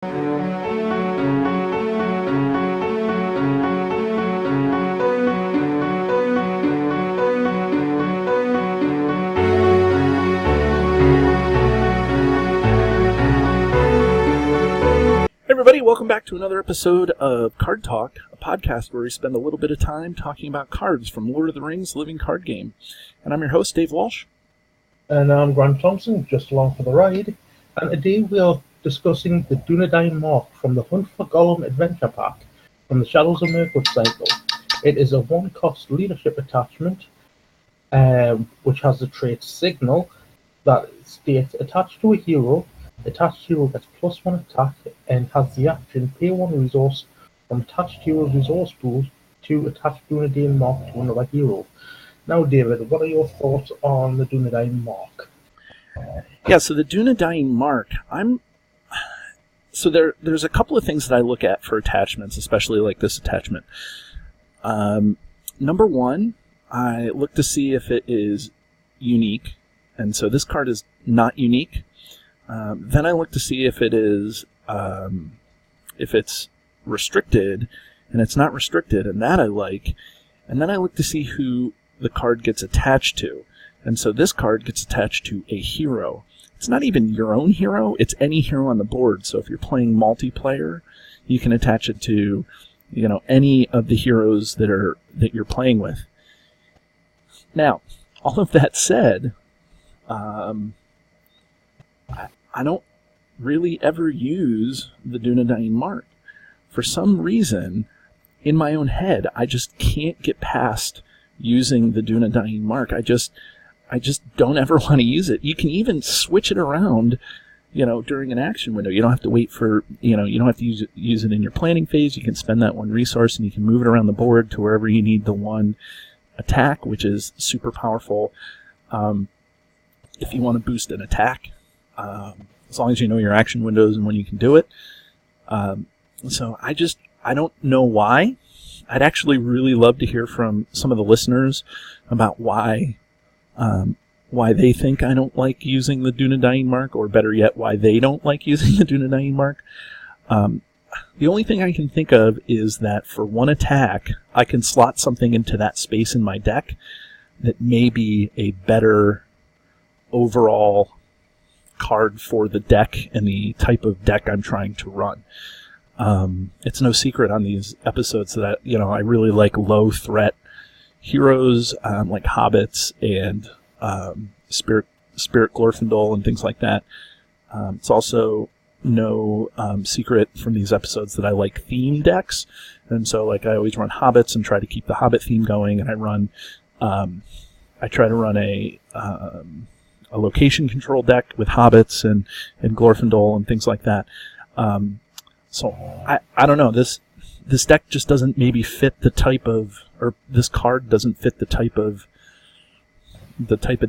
Everybody, welcome back to another episode of Card Talk, a podcast where we spend a little bit of time talking about cards from Lord of the Rings living card game. And I'm your host, Dave Walsh. And I'm Grant Thompson, just along for the ride. And today we are discussing the Dunedain Mark from the Hunt for Gollum Adventure Pack from the Shadows of Mirkwood cycle. It is a one-cost leadership attachment, which has the trait Signal that states attached to a hero. Attached hero gets +1 attack and has the action pay 1 resource from attached hero's resource pool to attach Dunedain Mark to another hero. Now, David, what are your thoughts on the Dunedain Mark? Yeah, so the Dunedain Mark, there's a couple of things that I look at for attachments, especially like this attachment. Number one, I look to see if it is unique, and so this card is not unique. Then I look to see if it is, if it's restricted, and it's not restricted, and that I like. And then I look to see who the card gets attached to. And so this card gets attached to a hero. It's not even your own hero, it's any hero on the board. So if you're playing multiplayer, you can attach it to, any of the heroes that you're playing with. Now, all of that said, I don't really ever use the Dunedain Mark. For some reason, in my own head, I just can't get past using the Dunedain Mark. I just don't ever want to use it. You can even switch it around, during an action window. You don't have to wait for, you don't have to use it in your planning phase. You can spend that 1 resource and you can move it around the board to wherever you need the 1 attack, which is super powerful. If you want to boost an attack, as long as you know your action windows and when you can do it. So I don't know why. I'd actually really love to hear from some of the listeners about why they think I don't like using the Dunedain Mark, or better yet, why they don't like using the Dunedain Mark. The only thing I can think of is that for 1 attack, I can slot something into that space in my deck that may be a better overall card for the deck and the type of deck I'm trying to run. It's no secret on these episodes that I really like low threat heroes, like hobbits and Spirit Glorfindel and things like that. It's also no secret from these episodes that I like theme decks, and so I always run hobbits and try to keep the hobbit theme going, and I try to run a location control deck with hobbits and Glorfindel and things like that. So I don't know, this deck just doesn't maybe fit the type of, or this card doesn't fit the type of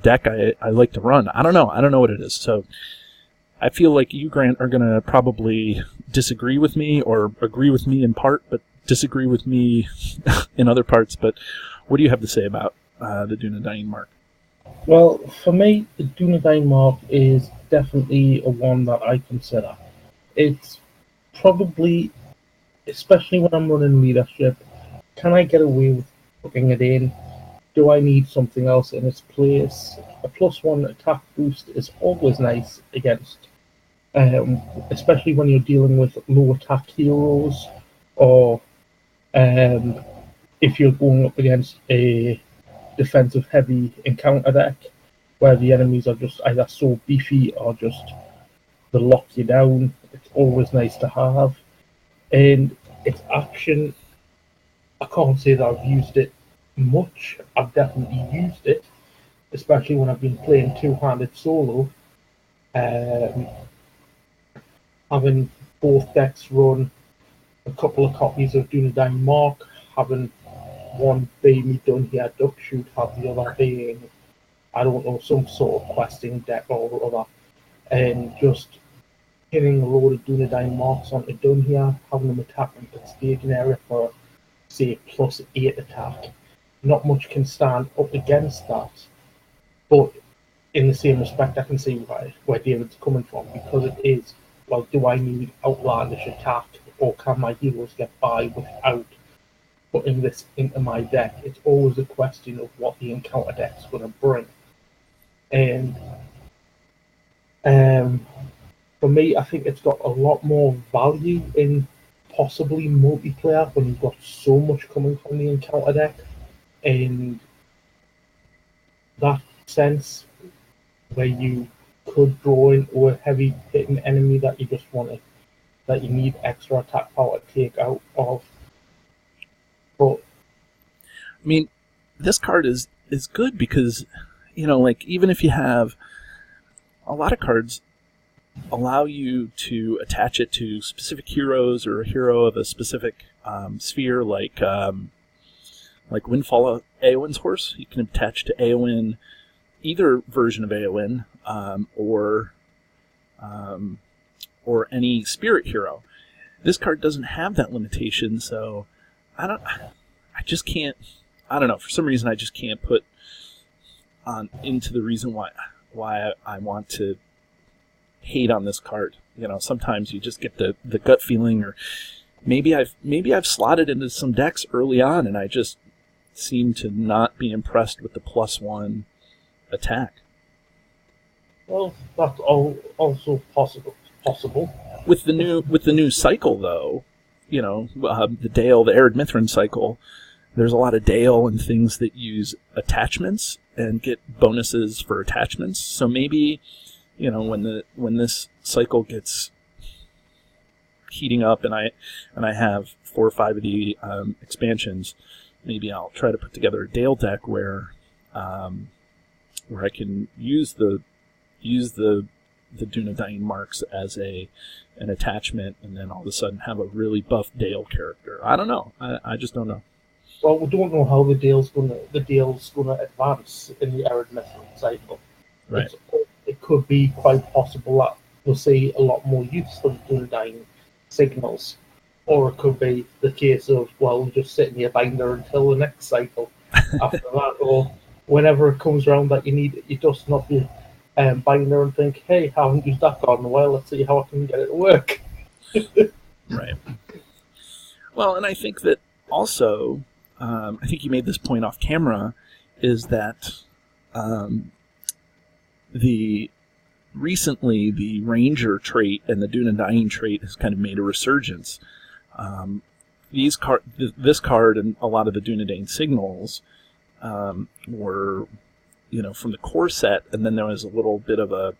deck I like to run. I don't know what it is. So I feel like you, Grant, are going to probably disagree with me, or agree with me in part, but disagree with me in other parts. But what do you have to say about the Dunedain Mark? Well, for me, the Dunedain Mark is definitely a one that I consider. It's probably, especially when I'm running leadership, can I get away with putting it in? Do I need something else in its place? A +1 attack boost is always nice against, especially when you're dealing with low attack heroes, or if you're going up against a defensive heavy encounter deck where the enemies are just either so beefy or just they lock you down. It's always nice to have. And its action, I can't say that I've used it much. I've definitely used it, especially when I've been playing two-handed solo. Having both decks run a couple of copies of Dunedain Mark, having one being done here, duck shoot, have the other being, I don't know, some sort of questing deck or other, and just hitting a load of Dunedain Marks onto done here, having them attack into the staging area for, say, +8 attack. Not much can stand up against that, but in the same respect, I can see where David's coming from, because it is well, do I need outlandish attack, or can my heroes get by without putting this into my deck? It's always a question of what the encounter deck's going to bring. And for me, I think it's got a lot more value in possibly multiplayer when you've got so much coming from the encounter deck. And that sense where you could draw into a heavy hitting enemy that you just want to, that you need extra attack power to take out of. But I mean, this card is good because, like, even if you have a lot of cards allow you to attach it to specific heroes or a hero of a specific sphere, like Windfall Eowyn's Horse. You can attach to Eowyn either version of Eowyn or any spirit hero. This card doesn't have that limitation, so I just can't. I don't know. For some reason, I just can't put into the reason why I want to hate on this card. Sometimes you just get the gut feeling, or maybe I've slotted into some decks early on, and I just seem to not be impressed with the +1 attack. Well, that's also possible. With the new cycle, though, the Dale, the Arid Mithrin cycle, there's a lot of Dale and things that use attachments and get bonuses for attachments. So maybe, when this cycle gets heating up and I have 4 or 5 of the expansions, maybe I'll try to put together a Dale deck where I can use the Dunedain Marks as an attachment, and then all of a sudden have a really buff Dale character. I don't know. I just don't know. Well, we don't know how the Dale's gonna advance in the Arid Mithrin cycle. Right. It could be quite possible that we'll see a lot more use for the Dunedain signals, or it could be the case of, well, just sit in your binder until the next cycle after that, or whenever it comes around that you dust off your binder and think, hey, I haven't used that card in a while, let's see how I can get it to work. Right. Well, and I think that also, I think you made this point off camera, is that recently the Ranger trait and the Dunedain trait has kind of made a resurgence. This card and a lot of the Dunedain signals were, from the core set, and then there was a little bit of a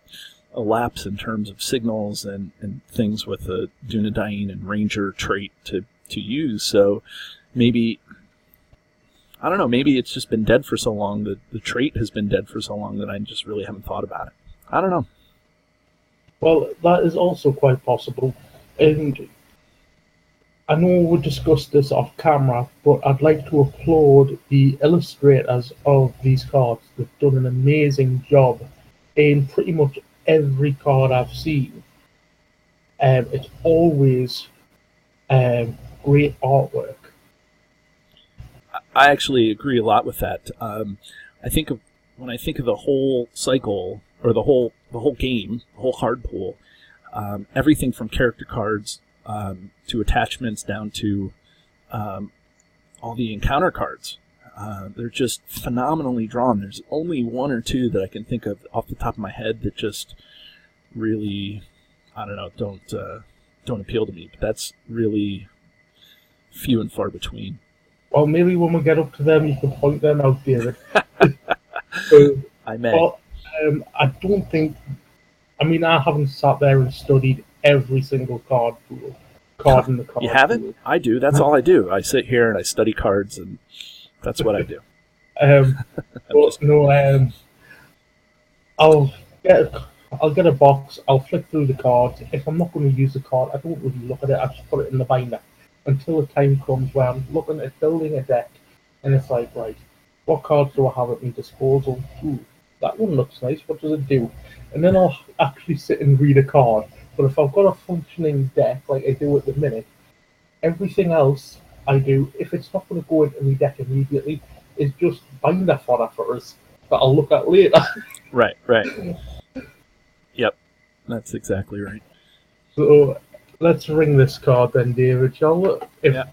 lapse in terms of signals and things with the Dunedain and Ranger trait to use. So maybe, I don't know, maybe it's just been dead for so long, the trait has been dead for so long that I just really haven't thought about it. I don't know. Well, that is also quite possible. And I know we discussed this off camera, but I'd like to applaud the illustrators of these cards. They've done an amazing job in pretty much every card I've seen. It's always great artwork. I actually agree a lot with that. When I think of the whole cycle, or the whole game, the whole card pool, everything from character cards to attachments down to all the encounter cards, they're just phenomenally drawn. There's only 1 or 2 that I can think of off the top of my head that just really, I don't know, don't appeal to me. But that's really few and far between. Well, maybe when we get up to them, you can point them out, David. I may. But, I don't think. I mean, I haven't sat there and studied every single card in the card. You haven't? Pool. I do. That's all I do. I sit here and I study cards, and that's what I do. But no, I'll get a box. I'll flick through the cards. If I'm not going to use the card, I don't really look at it. I just put it in the binder until the time comes where I'm looking at building a deck, and it's like, right, what cards do I have at my disposal? Ooh, that one looks nice. What does it do? And then I'll actually sit and read a card. But if I've got a functioning deck like I do at the minute, everything else I do, if it's not going to go into my deck immediately, is just binder fodder for us that I'll look at later. Right. Yep, that's exactly right. So let's ring this card then, David. Shall we? If Yeah.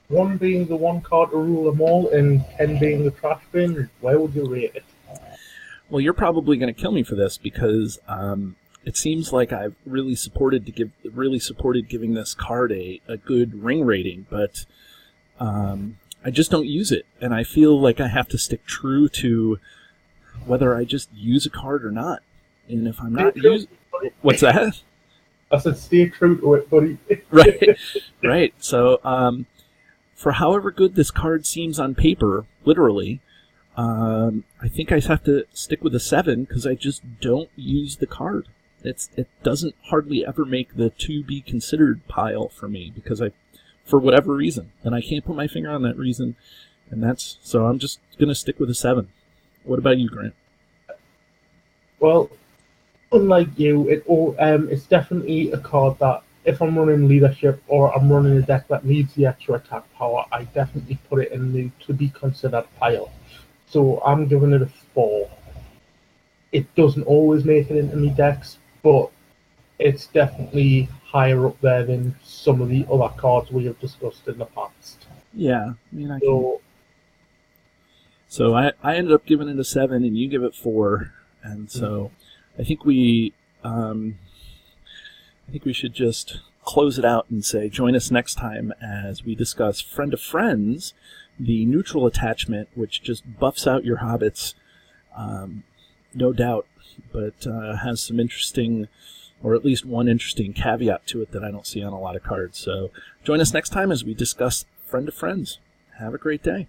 1 being the one card to rule them all and 10 being the trash bin, where would you rate it? Well, you're probably going to kill me for this because it seems like I've really supported giving this card a good ring rating, but I just don't use it, and I feel like I have to stick true to whether I just use a card or not. And if I'm not using, what's that? I said, stay true to it, buddy. Right. So, for however good this card seems on paper, literally, I think I have to stick with a 7 because I just don't use the card. It doesn't hardly ever make the to be considered pile for me because for whatever reason, and I can't put my finger on that reason, and so I'm just gonna stick with a 7. What about you, Grant? Well, unlike you, it's definitely a card that if I'm running leadership or I'm running a deck that needs the extra attack power, I definitely put it in the to be considered pile. So I'm giving it a 4. It doesn't always make it into my decks, but it's definitely higher up there than some of the other cards we have discussed in the past. Yeah, I mean, So I ended up giving it a 7, and you give it 4, and so I think we should just close it out and say join us next time as we discuss Friend of Friends, the neutral attachment, which just buffs out your hobbits, no doubt, but has some interesting, or at least one interesting caveat to it that I don't see on a lot of cards. So join us next time as we discuss Friend of Friends. Have a great day.